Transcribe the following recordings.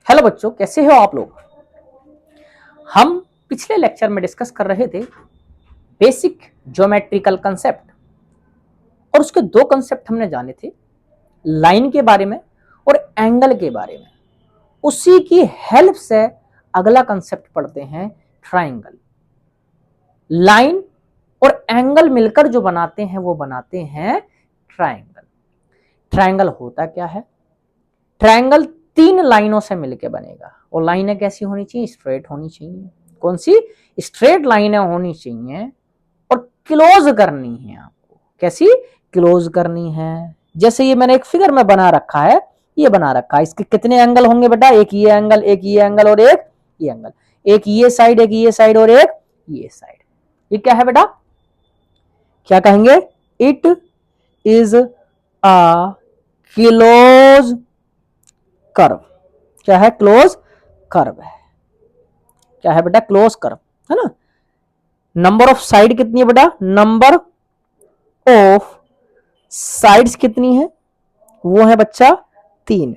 Hello बच्चों, कैसे हो आप लोग। हम पिछले लेक्चर में डिस्कस कर रहे थे बेसिक ज्योमेट्रिकल कंसेप्ट और उसके दो कंसेप्ट हमने जाने थे, लाइन के बारे में और एंगल के बारे में। उसी की हेल्प से अगला कंसेप्ट पढ़ते हैं ट्राइंगल। लाइन और एंगल मिलकर जो बनाते हैं वो बनाते हैं ट्राइंगल। ट्राइंगल होता क्या है? ट्राइंगल तीन लाइनों से मिलकर बनेगा और लाइनें कैसी होनी चाहिए? स्ट्रेट होनी चाहिए। कौन सी? स्ट्रेट लाइनें होनी चाहिए और क्लोज करनी है आपको। कैसी? क्लोज करनी है। जैसे ये मैंने एक फिगर में बना रखा है, ये बना रखा है। इसके कितने एंगल होंगे बेटा? एक ये एंगल, एक ये एंगल और एक ये एंगल। एक ये साइड, एक ये साइड और एक ये साइड। ये क्या है बेटा? क्या कहेंगे? It is a close curve. क्या है? क्लोज कर्व है। क्या है बेटा? क्लोज कर्व है ना। नंबर ऑफ साइड कितनी है बेटा? नंबर ऑफ साइड्स कितनी है? वो है बच्चा 3।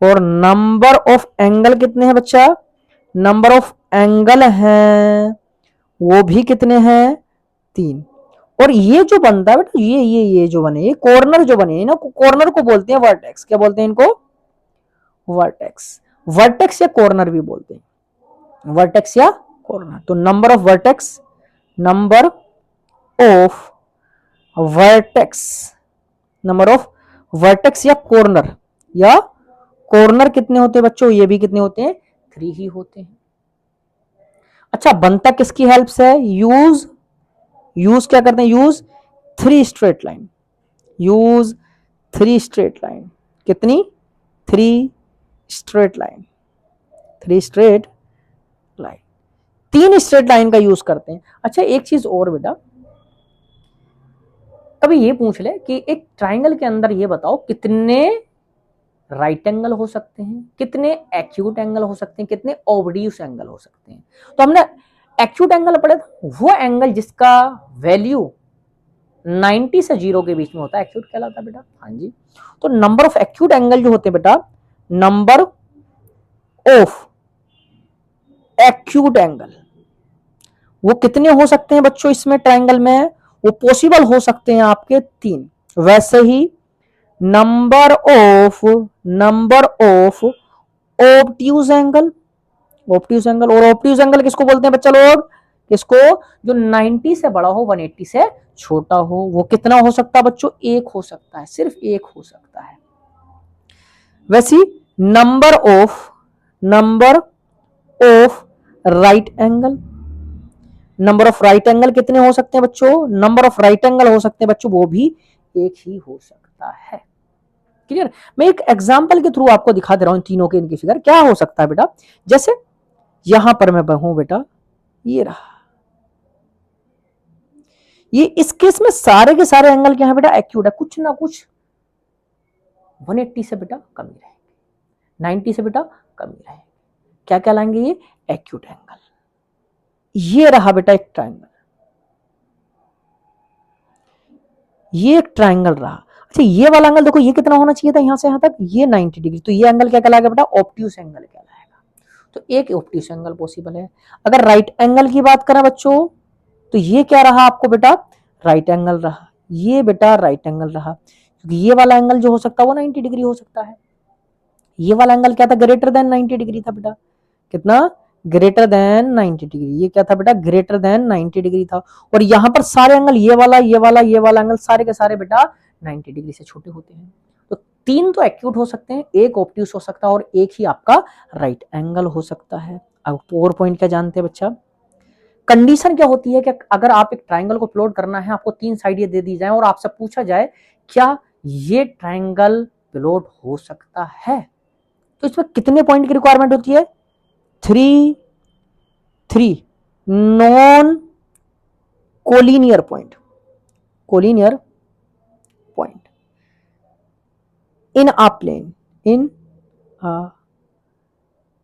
और नंबर ऑफ एंगल कितने हैं बच्चा? नंबर ऑफ एंगल हैं वो भी कितने हैं? 3। और ये जो बनता है बेटा, ये जो बने, ये कॉर्नर जो बने ना, कॉर्नर को बोलते हैं वर्टेक्स। क्या बोलते हैं इनको? वर्टेक्स। वर्टेक्स या कॉर्नर भी बोलते हैं, वर्टेक्स या कॉर्नर। तो number of vertex, number of vertex, number of vertex या कॉर्नर कितने होते हैं बच्चों? ये भी कितने होते हैं? 3 ही होते हैं। अच्छा, बनता किसकी हेल्प से? यूज क्या करते हैं? Use 3 straight line. Use 3 straight line. कितनी? 3 straight line. 3 straight line. 3 straight line का यूज करते हैं। अच्छा, एक चीज और बेटा, कभी ये पूछ ले कि एक ट्राइंगल के अंदर ये बताओ कितने राइट एंगल हो सकते हैं, कितने एक्यूट एंगल हो सकते हैं, कितने ऑब्ट्यूस एंगल हो सकते हैं। तो हमने एक्यूट एंगल पढ़े था, वो एंगल जिसका वैल्यू 90 से 0 के बीच में होता है एक्यूट कहलाता है बेटा। हाँ जी। तो नंबर ऑफ एक्यूट एंगल जो होते हैं बेटा, नंबर ऑफ एक्यूट एंगल वो कितने हो सकते हैं बच्चों इसमें ट्राइंगल में? वो पॉसिबल हो सकते हैं आपके 3। वैसे ही number of obtuse angle, obtuse angle. और ऑब्ट्यूज एंगल किसको बोलते हैं बच्चा लोग? किसको? जो 90 से बड़ा हो, 180 से छोटा हो। वो कितना हो सकता है बच्चों? 1 हो सकता है, सिर्फ 1 हो सकता है। वैसी number of right angle, number of right angle कितने हो सकते हैं बच्चों? नंबर ऑफ राइट एंगल हो सकते हैं बच्चों वो भी 1 ही हो सकता है। क्लियर? मैं एक एग्जांपल के थ्रू आपको दिखा दे रहा हूं इन तीनों के, इनकी फिगर क्या हो सकता है बेटा। जैसे यहां पर मैं हूं बेटा, ये रहा, ये इस केस में सारे के सारे एंगल क्या है बेटा? एक्यूट है। कुछ ना कुछ 180 से बेटा कम ही रहेंगे, 90 से बेटा कम ही रहेंगे। क्या कहलाएंगे ये? Acute angle. ये रहा बेटा एक ट्राइंगल, ये एक ट्राइंगल रहा। अच्छा, ये वाला एंगल देखो, ये कितना होना चाहिए था यहां से यहां तक? ये 90 डिग्री। तो ये एंगल क्या कहलाएगा बेटा? ऑब्ट्यूस एंगल कहलाएगा। तो एक ऑब्ट्यूस एंगल पॉसिबल है। अगर राइट एंगल की बात करें बच्चों, तो ये क्या रहा आपको बेटा? राइट एंगल रहा। ये बेटा राइट एंगल रहा, क्योंकि ये वाला एंगल जो हो सकता है वो 90 डिग्री हो सकता है। ये वाला एंगल क्या था? ग्रेटर देन 90 डिग्री था बेटा। कितना? Greater than 90 degree. ये क्या था बेटा? ग्रेटर देन 90 डिग्री था। और यहां पर सारे एंगल, ये वाला एंगल, सारे के सारे बेटा 90 डिग्री से छोटे होते हैं। तो 3 तो एक्यूट हो सकते हैं, एक ऑब्ट्यूस हो सकता है और एक ही आपका राइट एंगल हो सकता है। अब और पॉइंट क्या जानते हैं बच्चा? कंडीशन क्या होती है कि अगर आप एक ट्राइंगल को प्लॉट करना है, आपको 3 साइड ये दे दी जाए और आपसे पूछा जाए क्या ये ट्राइंगल प्लॉट हो सकता है, तो इसमें कितने पॉइंट की रिक्वायरमेंट होती है? 3 non collinear point, collinear point in a plane, in a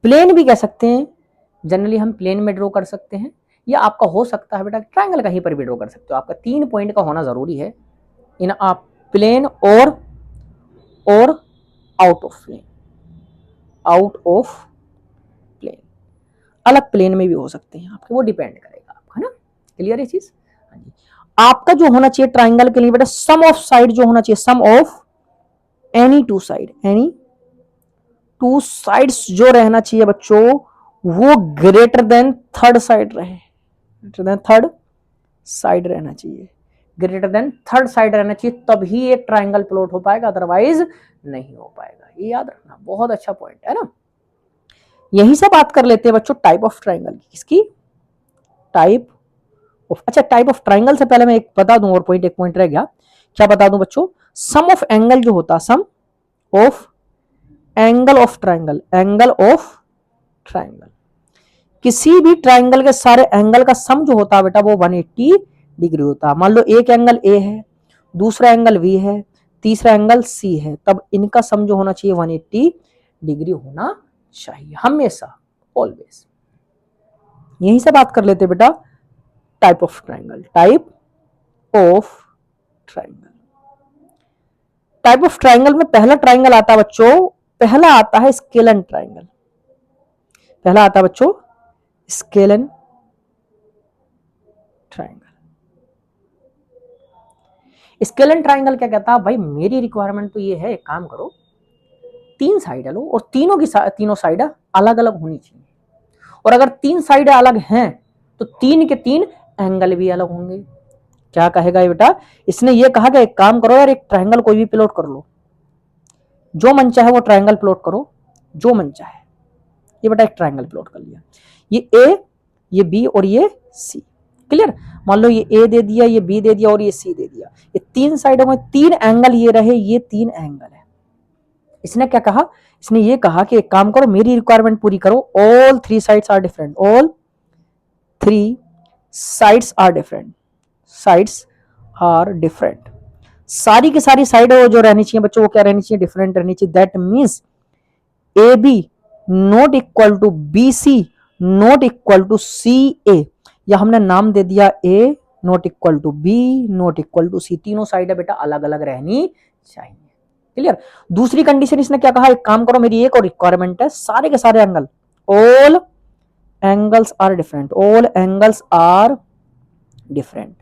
plane भी कह सकते हैं। जनरली हम प्लेन में ड्रॉ कर सकते हैं, या आपका हो सकता है बेटा ट्राइंगल कहीं पर भी ड्रॉ कर सकते हो। आपका 3 पॉइंट का होना जरूरी है, इन अ प्लेन और out of plane, out of अलग प्लेन में भी हो सकते हैं आपके, वो डिपेंड करेगा आपका, है ना। क्लियर है चीज। हाँ जी। आपका जो होना चाहिए ट्राइंगल के लिए बेटा, सम ऑफ साइड जो होना चाहिए, sum of any two side, any two sides जो रहना चाहिए बच्चों, वो ग्रेटर देन थर्ड साइड रहे, ग्रेटर देन थर्ड साइड रहना चाहिए, ग्रेटर देन थर्ड साइड रहना चाहिए, तभी एक ट्राइंगल प्लॉट हो पाएगा, अदरवाइज नहीं हो पाएगा। ये याद रखना, बहुत अच्छा पॉइंट है ना। यहीं से बात कर लेते हैं बच्चों टाइप ऑफ ट्राइंगल की। किसकी? Type of. अच्छा, टाइप ऑफ ट्राइंगल से पहले मैं एक बता दूं और पॉइंट, एक पॉइंट रह गया, क्या बता दूं बच्चों, सम ऑफ एंगल जो होता, sum of angle of triangle, angle of triangle, किसी भी ट्राइंगल के सारे एंगल का सम जो होता है बेटा वो 180 डिग्री होता है। मान लो एक एंगल ए है, दूसरा एंगल बी है, तीसरा एंगल सी है, तब इनका सम जो होना चाहिए 180 डिग्री होना चाहिए हमेशा, ऑलवेज। यहीं से बात कर लेते बेटा type of triangle, type of triangle. Type of triangle में पहला ट्राइंगल आता है बच्चों, पहला आता है स्केलन ट्राइंगल, पहला आता है बच्चों स्केलन ट्राइंगल। स्केलन ट्राइंगल क्या कहता है भाई, मेरी रिक्वायरमेंट तो ये है, एक काम करो, तीन साइड लो और तीनों की तीनों साइड अलग अलग होनी चाहिए, और अगर तीन साइड अलग हैं तो तीन के तीन एंगल भी अलग होंगे। क्या कहेगा ये बेटा, इसने ये कहा कि एक काम करो यार, एक ट्राइंगल कोई भी प्लॉट कर लो, जो मन चाहे वो ट्राइंगल प्लॉट करो, जो मन चाहे। ये बेटा एक ट्राइंगल प्लॉट कर लिया, ये ए, ये बी और ये सी। क्लियर? मान लो ये ए दे दिया, ये बी दे दिया और ये सी दे दिया, ये तीन साइडों में तीन एंगल ये रहे, ये तीन एंगल है। इसने क्या कहा, इसने ये कहा कि एक काम करो, मेरी रिक्वायरमेंट पूरी करो, all three sides are different, all three sides are different, sides are different, सारी की सारी साइड जो रहनी चाहिए बच्चों वो क्या रहनी चाहिए, डिफरेंट रहनी चाहिए। That means A B not equal to B C not equal to C A, या हमने नाम दे दिया A not equal to B not equal to C, तीनों साइड बेटा अलग अलग रहनी चाहिए। क्लियर? दूसरी कंडीशन इसने क्या कहा, एक काम करो, मेरी एक और रिक्वायरमेंट है, सारे के सारे angle, all angles are different, all angles are different,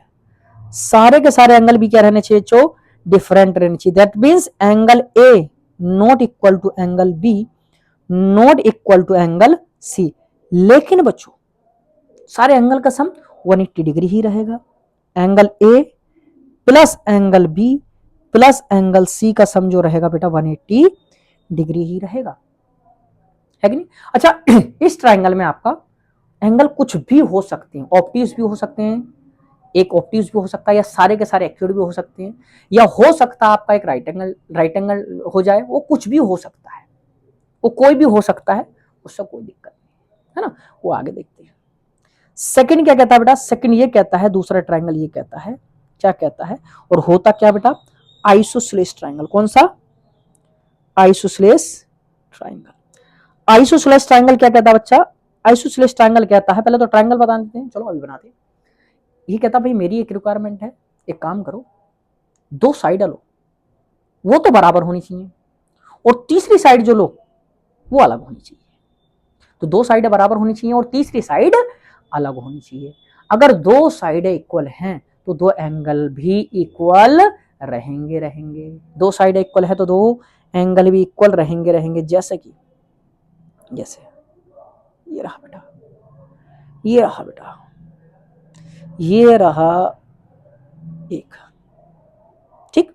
सारे के सारे एंगल भी क्या रहने चाहिए, जो डिफरेंट रहने चाहिए। That means angle A not equal to angle B not equal to angle C, लेकिन बच्चों सारे एंगल का सम 180 डिग्री ही रहेगा। Angle A plus angle B plus angle C का सम जो रहेगा बेटा 180 डिग्री ही रहेगा, है कि नहीं। अच्छा, इस ट्राइंगल में आपका एंगल कुछ भी हो सकते हैं, ऑब्ट्यूज भी हो सकते हैं, एक ऑब्ट्यूज भी हो सकता है, या सारे के सारे एक्यूट भी हो सकते हैं, या हो सकता है आपका एक राइट एंगल हो जाए, वो कुछ भी हो सकता है, वो कोई भी हो सकता है, उससे कोई दिक्कत नहीं है ना, वो आगे देखते हैं। सेकंड क्या कहता है बेटा, सेकंड ये कहता है, दूसरा ट्राइंगल ये कहता है, क्या कहता है, और होता क्या बेटा, आइसोसेलेस ट्राइंगल। कौन सा? Isosceles triangle. आइसोसेलेस ट्राइंगल क्या कहता है बच्चा, आइसोसेलेस ट्राइंगल कहता है, पहले तो ट्राइंगल बता देते हैं, चलो अभी बनाते हैं। ये कहता भाई मेरी एक रिक्वायरमेंट है, एक काम करो, दो साइड लो, वो तो बराबर होनी चाहिए, और तीसरी साइड जो लो वो अलग होनी चाहिए। तो दो साइड बराबर होनी चाहिए और तीसरी साइड अलग होनी चाहिए। अगर दो साइडें इक्वल हैं तो दो एंगल भी इक्वल रहेंगे, दो साइड इक्वल है तो दो एंगल भी इक्वल रहेंगे। जैसे कि जैसे ये रहा बेटा, ये रहा बेटा, ये रहा एक, ठीक।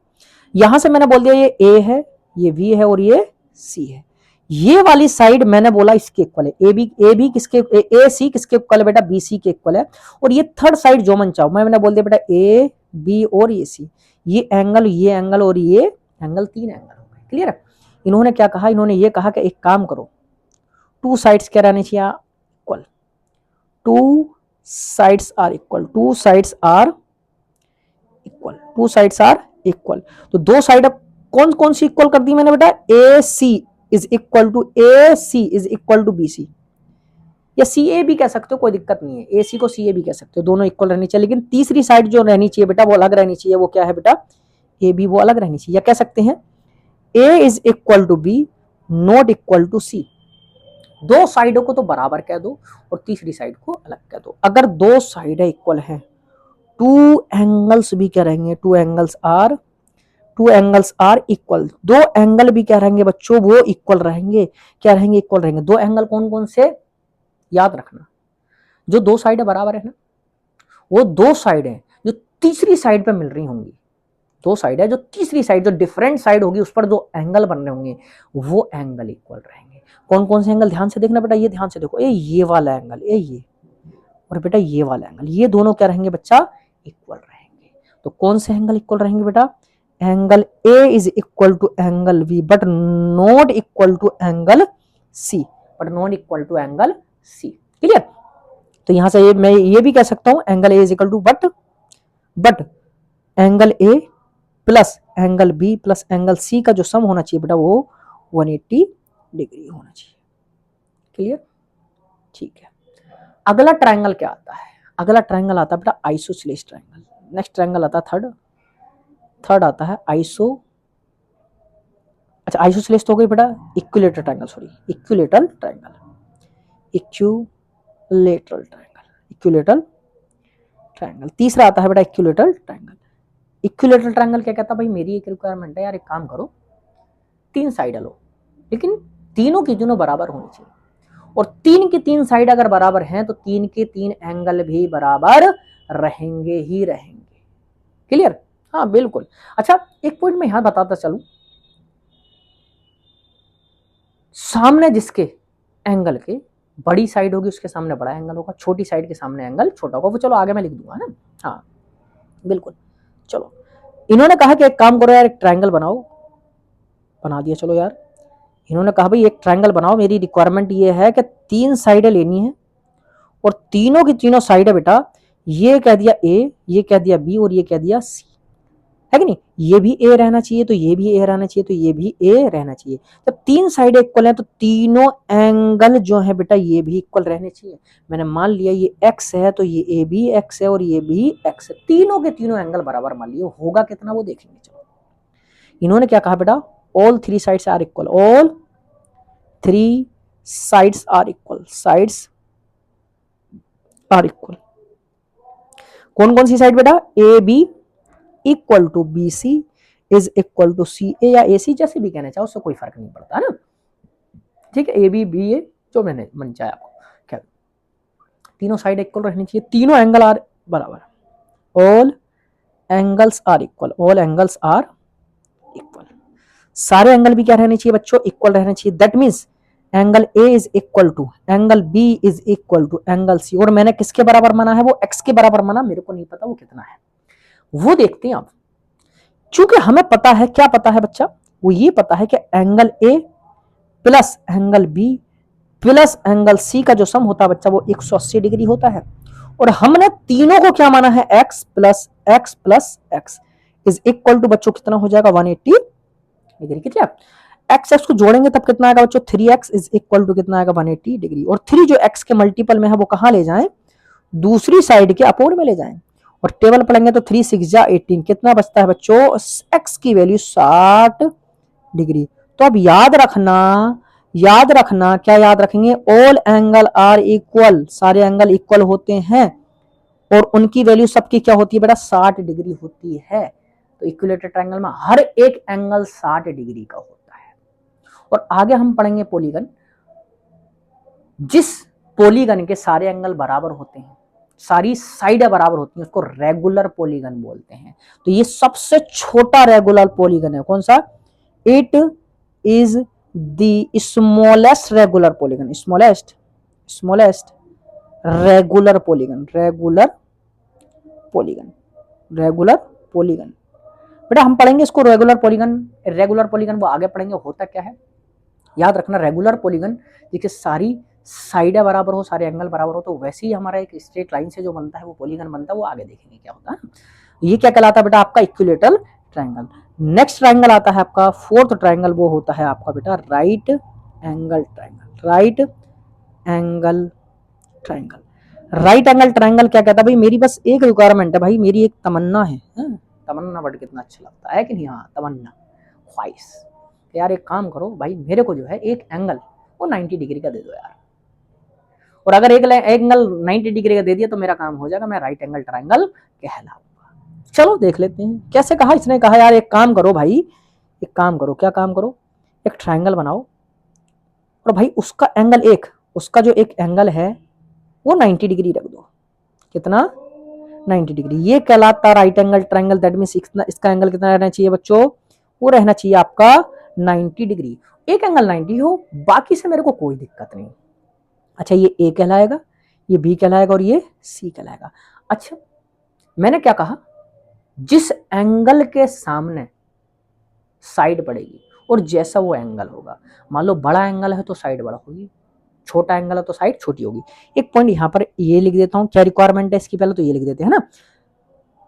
यहां से मैंने बोल दिया ये ए है, ये बी है और ये सी है। ये वाली साइड मैंने बोला इसके इक्वल है, ए बी किसके, ए सी किसके इक्वल है बेटा, बी सी के इक्वल है। और ये थर्ड साइड जो मन चाहो, मैंने बोल दिया बेटा ए बी और ये सी, ये एंगल और ये एंगल, तीन एंगल हो गए। क्लियर है? इन्होंने क्या कहा, इन्होंने ये कहा कि एक काम करो, टू साइड्स क्या रहनी चाहिए, equal, two sides are equal, two sides are equal, two sides are equal. तो दो साइड कौन कौन सी इक्वल कर दी मैंने बेटा, A C is equal to A C is equal to B C, या सी ए भी कह सकते हो, कोई दिक्कत नहीं है, ए सी को सी ए भी कह सकते हो, दोनों इक्वल रहनी चाहिए। लेकिन तीसरी साइड जो रहनी चाहिए बेटा वो अलग रहनी चाहिए, वो क्या है बेटा, ए बी, वो अलग रहनी चाहिए। या कह सकते हैं A is equal to B not equal to C, दो साइडों को तो बराबर कह दो और तीसरी साइड को अलग कह दो। अगर दो साइडें इक्वल हैं, टू एंगल्स भी क्या रहेंगे, टू एंगल्स आर इक्वल, दो एंगल भी क्या रहेंगे बच्चों, वो इक्वल रहेंगे। क्या रहेंगे, इक्वल रहेंगे। दो एंगल कौन कौन से, याद रखना, जो दो साइडें बराबर है ना, वो दो साइडें जो तीसरी साइड पे मिल रही होंगी, दो साइड है जो तीसरी साइड, जो डिफरेंट साइड होगी, उस पर जो एंगल बन रहे होंगे वो एंगल इक्वल रहेंगे। कौन कौन से एंगल, ध्यान से देखना बेटा, ये ध्यान से देखो, ये वाला एंगल, ये और बेटा ये वाला एंगल, ये दोनों क्या रहेंगे बच्चा, इक्वल रहेंगे। तो कौन से एंगल इक्वल रहेंगे बेटा, angle A is equal to angle B but not equal to angle C, clear. तो यहां से मैं ये भी कह सकता हूं angle A is equal to but angle A plus angle B plus angle C का जो सम होना चाहिए बेटा वो 180 डिग्री होना चाहिए, क्लियर, ठीक है। अगला ट्रायंगल क्या आता है, अगला ट्रायंगल आता है बेटा आइसोसेलेस ट्रायंगल। नेक्स्ट ट्रायंगल आता है थर्ड आता है आइसोसेलेस तो हो गई बेटा, इक्विलेटरल ट्रायंगल। तीसरा आता है बेटा इक्विलेटरल ट्रायंगल क्या कहता है भाई, मेरी एक रिक्वायरमेंट है यार, एक काम करो, तीन साइड लो, लेकिन तीनों की तीनों बराबर होनी चाहिए, और तीन की तीन साइड अगर बराबर हैं तो तीन के तीन एंगल भी बराबर रहेंगे ही रहेंगे, क्लियर, हाँ बिल्कुल। अच्छा एक पॉइंट मैं यहां बताता चलूं, सामने जिसके एंगल के बड़ी साइड होगी उसके सामने बड़ा एंगल होगा, छोटी साइड के सामने एंगल छोटा होगा, वो चलो आगे मैं लिख दूंगा ना, हाँ बिल्कुल। चलो इन्होंने कहा कि एक काम करो यार, एक ट्रायंगल बनाओ, बना दिया, चलो यार, इन्होंने कहा भाई एक ट्रायंगल बनाओ, मेरी रिक्वायरमेंट ये है कि तीन साइडें लेनी है और तीनों की तीनों साइडें बेटा, ये कह दिया ए, ये कह दिया बी और ये कह दिया सी, है कि नहीं, ये भी ए रहना चाहिए तो ये भी ए रहना चाहिए तो ये भी ए रहना चाहिए। जब तीन साइड इक्वल है तो तीनों एंगल जो है बेटा ये भी इक्वल रहने चाहिए। मैंने मान लिया ये एक्स है तो ये ए भी एक्स है और ये भी एक्स है, तीनों के तीनों एंगल बराबर मान लिए, होगा कितना वो देखेंगे। चलो इन्होंने क्या कहा बेटा, all three sides are equal, कौन कौन सी साइड बेटा, A B equal to B C is equal to C A, या ए सी जैसे भी कहना चाहो, उससे कोई फर्क नहीं पड़ता है ना, ठीक है, ए बी बी ए जो मैंने मन चाहे आपको, क्या तीनों साइड इक्वल रहनी चाहिए, तीनों एंगल आर बराबर, ऑल एंगल्स आर इक्वल, सारे एंगल भी क्या रहने चाहिए बच्चों, इक्वल रहने चाहिए। That means angle A is equal to angle B is equal to angle C, और मैंने किसके बराबर माना है, वो एक्स के बराबर माना, मेरे को नहीं पता वो कितना है, वो देखते हैं आप। चूंकि हमें पता है, क्या पता है बच्चा, वो ये पता है कि angle A plus angle B plus angle C का जो सम होता है बच्चा वो 180 डिग्री होता है, और हमने तीनों को क्या माना है, X plus X is equal to बच्चों कितना हो जाएगा, 180 डिग्री। कितना, एक्स एक्स को जोड़ेंगे तब कितना आएगा बच्चों, 3x इज इक्वल टू कितना आएगा, 180 डिग्री, और 3 जो x के मल्टीपल में है वो कहां ले जाएं, दूसरी साइड के अपोज में ले जाएं, और टेबल पढ़ेंगे तो 3 6 जा 18, कितना बचता है बच्चों, x की वैल्यू 60 डिग्री। तो अब याद रखना क्या याद रखेंगे, ऑल एंगल आर इक्वल, सारे एंगल इक्वल होते हैं और उनकी वैल्यू सबकी क्या होती है बेटा, 60 डिग्री होती है। तो इक्विलेटरल ट्रायंगल में हर एक एंगल 60 डिग्री का होता है। और आगे हम पढ़ेंगे पॉलीगन, जिस पॉलीगन के सारे एंगल बराबर होते हैं, सारी साइडें बराबर होती हैं, उसको रेगुलर पॉलीगन बोलते हैं। तो ये सबसे छोटा रेगुलर पॉलीगन है, कौन सा, it is the smallest regular polygon, smallest regular polygon. बेटा हम पढ़ेंगे इसको रेगुलर पॉलीगन वो आगे पढ़ेंगे होता क्या है। याद रखना रेगुलर पॉलीगन देखिए सारी साइडें बराबर हो, सारे एंगल बराबर हो, तो वैसे ही हमारा एक स्ट्रेट लाइन से जो बनता है वो पॉलीगन बनता है, वो आगे देखेंगे क्या होता है। ये क्या कहलाता है बेटा, आपका इक्विलेटरल ट्रायंगल। नेक्स्ट ट्रायंगल आता है आपका फोर्थ ट्रायंगल, वो होता है आपका बेटा राइट एंगल ट्रायंगल क्या कहता है भाई, मेरी बस एक रिक्वायरमेंट है भाई, मेरी एक तमन्ना है, तमन्ना वर्ड कितना अच्छा लगता है कि नहीं, हाँ तमन्ना, ख्वाहिश, यार एक काम करो भाई, मेरे को जो है एक एंगल वो 90 डिग्री का दे दो यार। और अगर एक एंगल 90 डिग्री का दे दिया तो मेरा काम हो जाएगा, मैं राइट एंगल ट्राइंगल कहलाऊंगा। चलो देख लेते हैं कैसे कहा। इसने कहा यार एक काम करो भाई, एक काम करो। क्या काम करो? एक ट्राइंगल बनाओ और भाई उसका एंगल उसका जो एक एंगल है वो 90 डिग्री रख दो। कितना? 90 डिग्री। ये कहलाता right angle triangle. That means इसका एंगल कितना रहना चाहिए बच्चों? वो रहना चाहिए आपका 90 डिग्री। एक एंगल 90 हो, बाकी से मेरे को कोई दिक्कत नहीं। अच्छा, ये ए कहलाएगा, ये बी कहलाएगा और ये सी कहलाएगा। अच्छा, मैंने क्या कहा? जिस एंगल के सामने साइड पड़ेगी और जैसा वो एंगल होगा, मान लो बड़ा एंगल है तो साइड बड़ा होगी, छोटा एंगल है तो साइड छोटी होगी। एक पॉइंट यहां पर ये लिख देता हूं, क्या रिक्वायरमेंट है इसकी, पहले तो ये लिख देते हैं ना।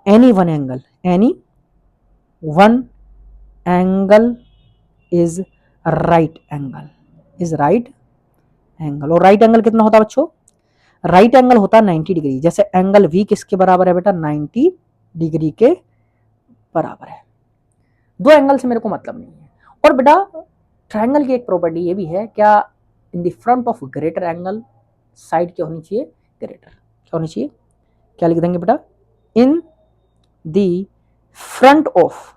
Any one angle is right angle. और राइट एंगल कितना होता है बच्चों? राइट एंगल होता है 90 डिग्री। जैसे एंगल वी किसके बराबर है बेटा? 90 डिग्री के बराबर है। दो एंगल से मेरे को मतलब नहीं है। और बेटा ट्रायंगल की एक प्रॉपर्टी ये भी है, क्या in the front of greater angle side क्या होनी चाहिए? ग्रेटर। क्या होनी चाहिए? क्या लिख देंगे बेटा? In the front of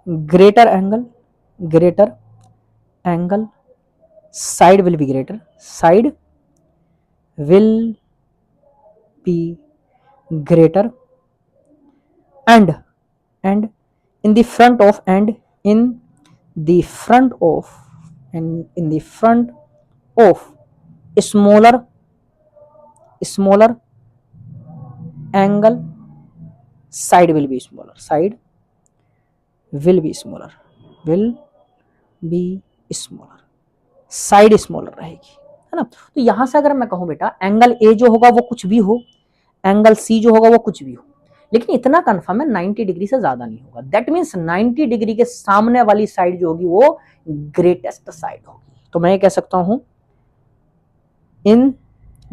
greater angle side will be greater, side will be greater and in the front of smaller angle side will be smaller, side smaller रहेगी, है ना। तो यहां से अगर मैं कहूं बेटा एंगल ए जो होगा वो कुछ भी हो, एंगल सी जो होगा वो कुछ भी हो, लेकिन इतना कंफर्म है 90 डिग्री से ज्यादा नहीं होगा। दैट मींस 90 डिग्री के सामने वाली साइड जो होगी वो ग्रेटेस्ट साइड होगी। तो मैं ये कह सकता हूं in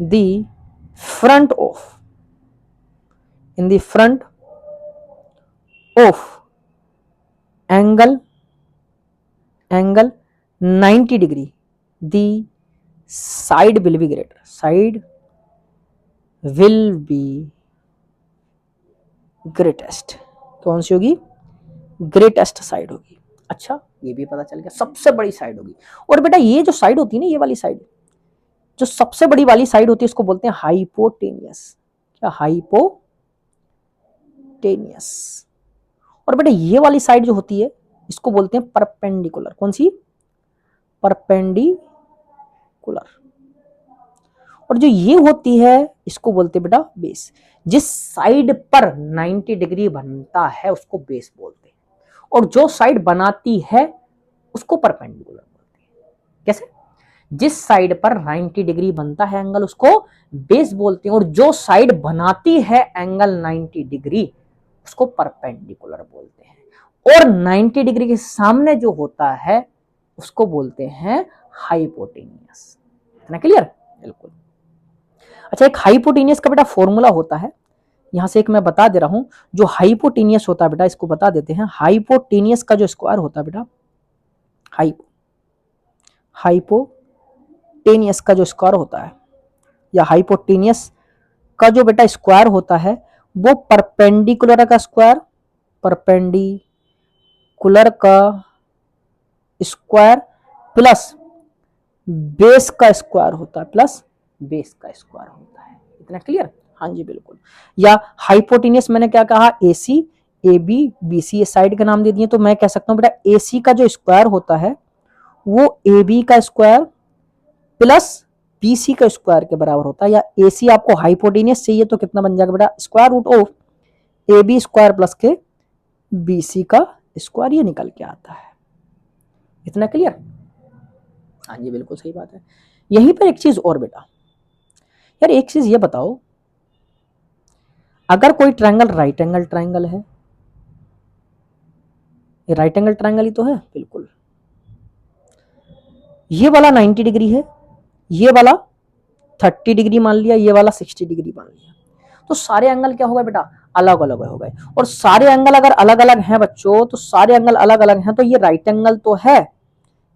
the front of angle 90 degree the side will be greater, greatest। कौन सी होगी? ग्रेटेस्ट साइड होगी। अच्छा, ये भी पता चल गया, सबसे बड़ी साइड होगी। और बेटा ये जो साइड होती है ना, ये वाली साइड जो सबसे बड़ी वाली साइड होती है इसको बोलते हैं हाइपोटेनियस। क्या? हाइपोटेनियस। और बेटा ये वाली साइड जो होती है इसको बोलते हैं परपेंडिकुलर। कौन सी? परपेंडिकुलर। और जो ये होती है इसको बोलते हैं बेटा बेस। जिस साइड पर 90 डिग्री बनता है उसको बेस बोलते हैं, और जो साइड बनाती है उसको परपेंडिकुलर बोलते हैं। कैसे? जिस साइड पर 90 डिग्री बनता है एंगल उसको बेस बोलते हैं, और जो साइड बनाती है एंगल 90 डिग्री उसको परपेंडिकुलर बोलते हैं। और 90 डिग्री के सामने जो होता है उसको बोलते हैं हाइपोटेनियस। इतना क्लियर? बिल्कुल। अच्छा, एक हाइपोटेनियस का बेटा फॉर्मूला होता है, यहां से एक मैं बता दे रहा हूं। जो हाइपोटेनियस होता है बेटा इसको बता देते हैं। हाइपोटेनियस का जो स्क्वायर होता है बेटा, हाइपोटेनियस का जो स्क्वायर होता है, या हाइपोटेनियस का जो बेटा स्क्वायर होता है वो परपेंडिकुलर का स्क्वायर, परपेंडिकुलर का स्क्वायर प्लस बेस का स्क्वायर होता है, प्लस बेस का स्क्वायर होता है। इतना क्लियर? हाँ जी बिल्कुल। या हाइपोटेनियस मैंने क्या कहा? AC, A B, B C, ये साइड का नाम दे दिए। तो मैं कह सकता हूं बेटा एसी का जो स्क्वायर होता है वो ए बी का स्क्वायर प्लस बी सी का स्क्वायर के बराबर होता है। या एसी आपको हाइपोटेनियस चाहिए तो कितना बन जाएगा बेटा? Square root of A B square plus के बी सी का स्क्वायर, ये निकल के आता है। इतना क्लियर? हाँ जी बिल्कुल सही बात है। यहीं पर एक चीज और बेटा, यार एक चीज ये बताओ, अगर कोई ट्रायंगल राइट एंगल ट्रायंगल है, ये राइट एंगल ट्रायंगल ही तो है, बिल्कुल। ये वाला 90 डिग्री है, ये वाला 30 डिग्री मान लिया, ये वाला 60 डिग्री मान लिया, तो सारे एंगल क्या हो गए बेटा? अलग अलग हो गए। और सारे एंगल अगर अलग अलग हैं बच्चों, तो सारे एंगल अलग अलग हैं तो ये राइट एंगल तो है,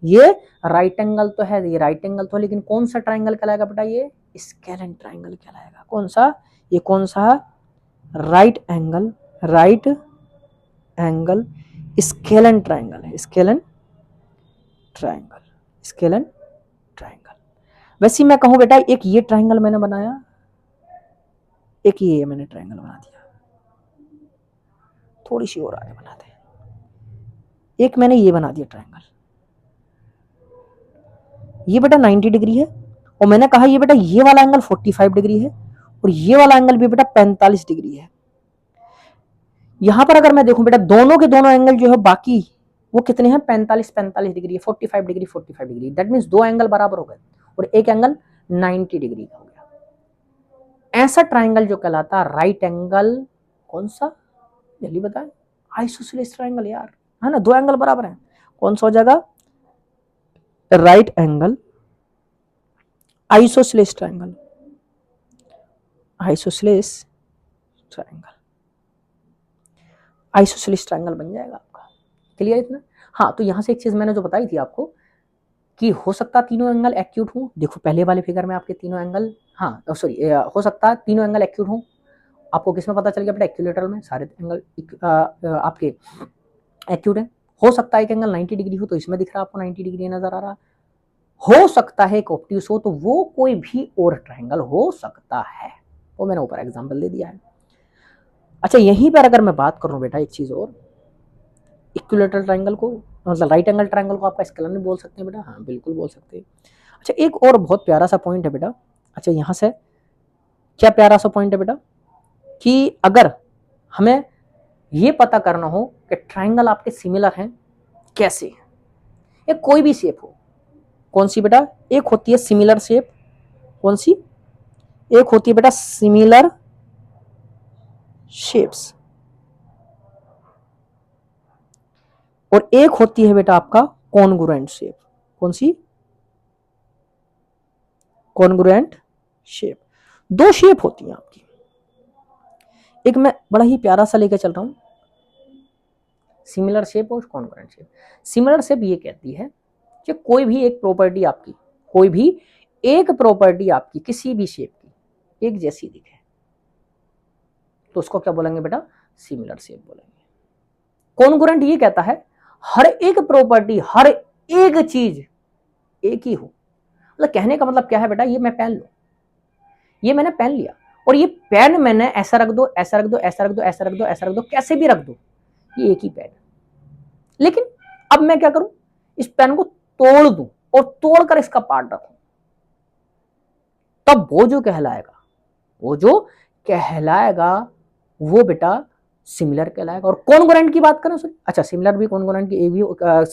ये राइट एंगल तो है, ये राइट एंगल तो है, लेकिन कौन सा ट्राइंगल कहलाएगा बेटा? ये स्केलेन ट्राइंगल कहलाएगा। कौन सा? ये कौन सा? Right angle, right angle scalene triangle है, स्केलेन ट्राइंगल, स्केलेन ट्राइंगल। वैसे मैं कहूं बेटा, एक ये ट्राइंगल मैंने बनाया, एक ये मैंने ट्राइंगल बना दिया, थोड़ी सी और आगे बनाते हैं, एक मैंने ये बना दिया ट्राइंगल, ये बेटा 90 डिग्री है, और मैंने कहा ये बेटा ये वाला एंगल 45 डिग्री है, और ये वाला एंगल भी बेटा 45 डिग्री है। यहां पर अगर मैं देखूं बेटा, दोनों के दोनों एंगल जो है बाकी वो कितने हैं? 45 degree, 45 degree, 45 degree. That means दो एंगल बराबर हो गए, और एक एंगल 90 डिग्री का हो गया। ऐसा ट्राइंगल जो कहलाता है राइट एंगल, कौन सा? जल्दी बताएं। आइसोसेलेस ट्राइंगल यार, है ना, दो एंगल बराबर है। कौन सा हो जाएगा? Right angle isosceles triangle, isosceles triangle, isosceles triangle बन जाएगा आपका। क्लियर इतना? हाँ, तो यहां से एक चीज मैंने जो बताई थी आपको कि हो सकता तीनों एंगल एक्यूट हो। देखो पहले वाले फिगर में आपके तीनों एंगल, हाँ सॉरी, हो सकता है तीनों एंगल एक्यूट हो। आपको किसमें पता चल गया बेटा? इक्विलेटरल में सारे एंगल आपके एक्यूट है। हो सकता है एक एंगल 90 डिग्री हो, तो इसमें दिख रहा है आपको 90 डिग्री नजर आ रहा। हो सकता है एक ऑब्ट्यूस हो, तो वो कोई भी और ट्राइंगल हो सकता है। वो मैंने ऊपर एग्जांपल दे दिया है। अच्छा, यहीं पर अगर मैं बात करूं बेटा एक चीज और, इक्विलेटरल ट्राइंगल को, मतलब राइट एंगल ट्राइंगल को आपका स्केलर नहीं बोल सकते बेटा? हाँ बिल्कुल बोल सकते हैं। अच्छा, एक और बहुत प्यारा सा पॉइंट है बेटा। अच्छा, यहां से क्या प्यारा सा पॉइंट है बेटा, कि अगर हमें ये पता करना हो कि ट्राइंगल आपके सिमिलर हैं कैसे, या कोई भी शेप हो, कौन सी बेटा? एक होती है सिमिलर शेप, कौन सी? एक होती है बेटा सिमिलर शेप्स, और एक होती है बेटा आपका कॉन्ग्रुएंट शेप। कौन सी? Congruent shape. दो शेप होती हैं आपकी। एक मैं बड़ा ही प्यारा सा लेकर चल रहा हूं, सिमिलर शेप और कॉन्ग्रुएंट शेप। सिमिलर शेप ये कहती है कि कोई भी एक प्रॉपर्टी आपकी, कोई भी एक प्रॉपर्टी आपकी किसी भी शेप की एक जैसी दिखे, तो उसको क्या बोलेंगे बेटा? सिमिलर शेप बोलेंगे। कॉन्ग्रुएंट ये कहता है हर एक प्रॉपर्टी, हर एक चीज एक ही हो। मतलब कहने का मतलब क्या है बेटा? ये मैं पेन लूं, ये मैंने पेन लिया, और ये पेन मैंने ऐसा रख दो, ऐसा रख दो, ऐसा रख दो, ऐसा रख दो, ऐसा रख दो, कैसे भी रख दो, ये एक ही पेन। लेकिन अब मैं क्या करूं? इस पेन को तोड़ दूं और तोड़कर इसका पार्ट रखूं, तब वो जो कहलाएगा, वो जो कहलाएगा वो बेटा सिमिलर कहलाएगा। और कॉन्ग्रुएंट की बात करें, अच्छा सिमिलर भी, कॉन्ग्रुएंट की भी,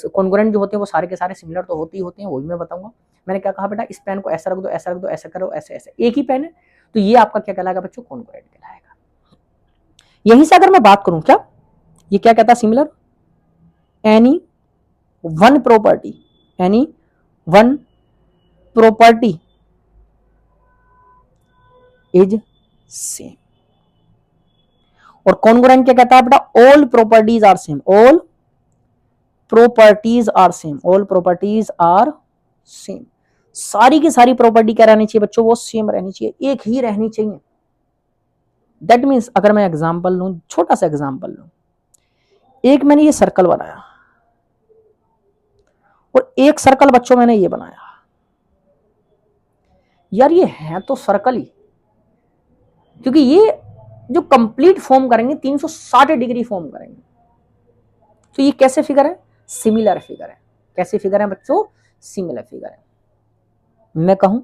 कॉन्ग्रुएंट जो होते हैं वो सारे के सारे सिमिलर तो होते ही होते हैं, वो भी मैं बताऊंगा। मैंने क्या कहा बेटा? इस पेन को ऐसा रख दो, ऐसा रख दो, ऐसा करो, ऐसे ऐसे, एक ही पेन है, तो ये आपका क्या कहलाएगा बच्चों? कॉन्ग्रुएंट कहलाएगा। यहीं से अगर मैं बात करूं, क्या ये क्या कहता है? Similar, any one property, any one property is same. और कॉन्ग्रुएंट क्या कहता है बेटा? All properties are same, all properties are same, all properties are same. सारी की सारी प्रॉपर्टी क्या रहनी चाहिए बच्चों? वो सेम रहनी चाहिए, एक ही रहनी चाहिए। दैट मीन्स अगर मैं एग्जांपल लूं, छोटा सा एग्जांपल लूं, एक मैंने ये सर्कल बनाया, और एक सर्कल बच्चों मैंने ये बनाया, यार ये है तो सर्कल ही, क्योंकि ये जो कंप्लीट फॉर्म करेंगे 360 डिग्री फॉर्म करेंगे। तो ये कैसे फिगर है? सिमिलर फिगर है। कैसे फिगर है बच्चों? सिमिलर फिगर है। मैं कहूं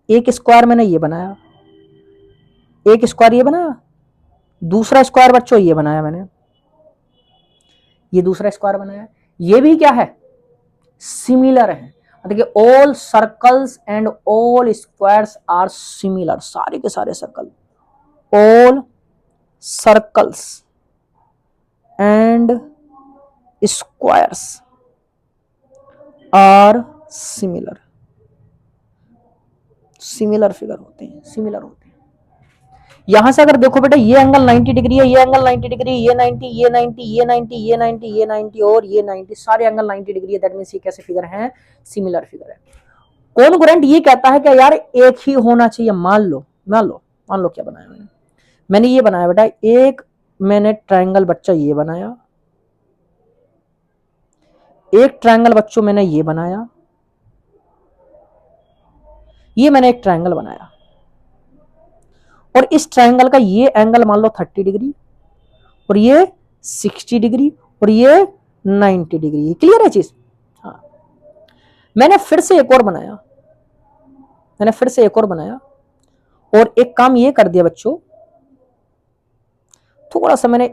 एक स्क्वायर मैंने ये बनाया, एक स्क्वायर ये बनाया, दूसरा स्क्वायर बच्चों ये बनाया मैंने, ये दूसरा स्क्वायर बनाया, ये भी क्या है? सिमिलर है। देखिए all circles and all squares are similar, सारे के सारे circle, all circles and squares are similar, similar figure होते हैं, सिमिलर होते हैं। यहां से अगर देखो बेटा ये एंगल 90 डिग्री है, ये एंगल 90 डिग्री, ये 90, ये 90, ये 90, ये 90, ये 90 और ये 90, सारे एंगल 90 डिग्री है। दैट मींस ये कैसे फिगर है? सिमिलर फिगर है। कॉन्ग्रुएंट ये कहता है कि यार एक ही होना चाहिए। मान लो क्या बनाया मैंने ये बनाया बेटा, एक मैंने ट्रायंगल बच्चा ये बनाया, एक ट्रायंगल बच्चों मैंने ये बनाया, ये मैंने एक ट्रायंगल बनाया, और इस ट्रायंगल का ये एंगल मान लो 30 डिग्री, और ये 60 डिग्री, और ये 90 डिग्री। क्लियर है चीज? हाँ। मैंने फिर से एक और बनाया, और एक काम ये कर दिया बच्चों, थोड़ा सा मैंने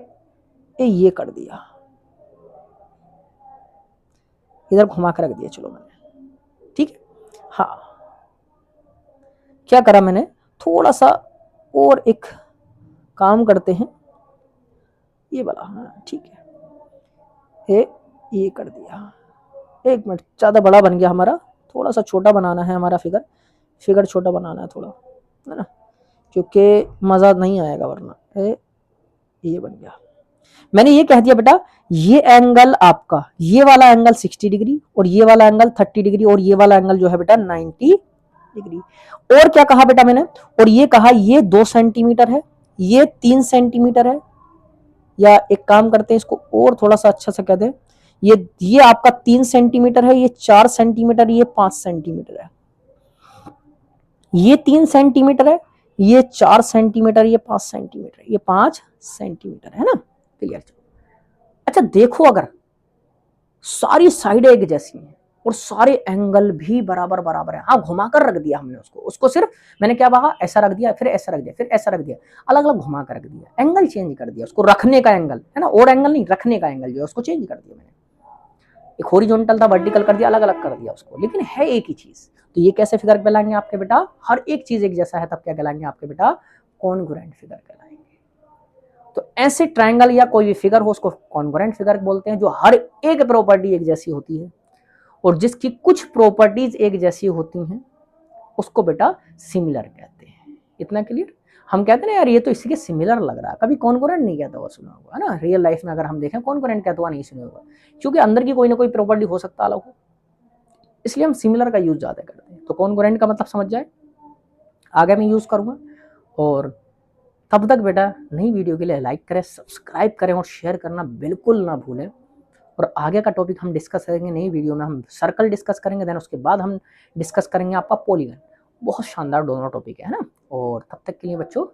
ये कर दिया, इधर घुमा कर रख दिया। चलो मैंने, ठीक है। हाँ, क्या करा मैंने, थोड़ा सा और एक काम करते हैं, ये वाला। हाँ ठीक है, ये कर दिया। एक मिनट, ज्यादा बड़ा बन गया हमारा, थोड़ा सा छोटा बनाना है हमारा फिगर छोटा बनाना है थोड़ा, है ना, क्योंकि मजा नहीं आएगा वरना। ये बन गया। मैंने ये कह दिया बेटा, ये एंगल आपका, ये वाला एंगल 60 डिग्री, और ये वाला एंगल 30 डिग्री, और ये वाला एंगल जो है बेटा 90 डिग्री। और क्या कहा बेटा मैंने, और ये कहा ये 2 सेंटीमीटर है, ये 3 सेंटीमीटर है, या एक काम करते हैं इसको और थोड़ा सा अच्छा सा कहते हैं, ये आपका 3 सेंटीमीटर है, ये 4 सेंटीमीटर, ये 5 सेंटीमीटर है, ये 3 सेंटीमीटर है, ये 4 सेंटीमीटर, ये 5 सेंटीमीटर, ये 5 सेंटीमीटर है ना। क्लियर? अच्छा देखो, अगर सारी साइडें एक जैसी हैं और सारे एंगल भी बराबर बराबर है, हाँ घुमा कर रख दिया हमने उसको सिर्फ मैंने क्या कहा, ऐसा रख दिया, फिर ऐसा रख दिया, फिर ऐसा रख दिया, अलग अलग घुमा कर रख दिया, एंगल चेंज कर दिया, उसको रखने का एंगल है ना, और एंगल नहीं, रखने का एंगल जो है उसको चेंज कर दिया मैंने। एक हॉरिजॉन्टल था, वर्टिकल कर दिया, अलग अलग कर दिया उसको, लेकिन है एक ही चीज। तो ये कैसे फिगर कहलाएंगे आपके बेटा? हर एक चीज एक जैसा है तब क्या कहलाएंगे आपके बेटा? कॉन्ग्रुएंट फिगर कहलाएंगे। तो ऐसे ट्रायंगल या कोई भी फिगर हो उसको कॉन्ग्रुएंट फिगर बोलते हैं, जो हर एक प्रॉपर्टी एक जैसी होती है और जिसकी कुछ प्रॉपर्टीज एक जैसी होती हैं उसको बेटा सिमिलर कहते हैं। इतना क्लियर? हम कहते हैं ना यार ये तो इसी के सिमिलर लग रहा है, कभी कॉन्ग्रुएंट नहीं कहता हुआ सुना होगा, है ना। रियल लाइफ में अगर हम देखें कॉन्ग्रुएंट कहता हुआ नहीं सुना होगा, क्योंकि अंदर की कोई ना कोई प्रॉपर्टी हो सकता अलग हो, इसलिए हम सिमिलर का यूज ज्यादा करते हैं। तो कॉन्ग्रुएंट का मतलब समझ जाए, आगे मैं यूज करूंगा। और तब तक बेटा नई वीडियो के लिए लाइक करें, सब्सक्राइब करें और शेयर करना बिल्कुल ना भूलें। और आगे का टॉपिक हम डिस्कस करेंगे नई वीडियो में, हम सर्कल डिस्कस करेंगे, देन उसके बाद हम डिस्कस करेंगे आपका पॉलीगन। बहुत शानदार दोनों टॉपिक है ना। और तब तक के लिए बच्चों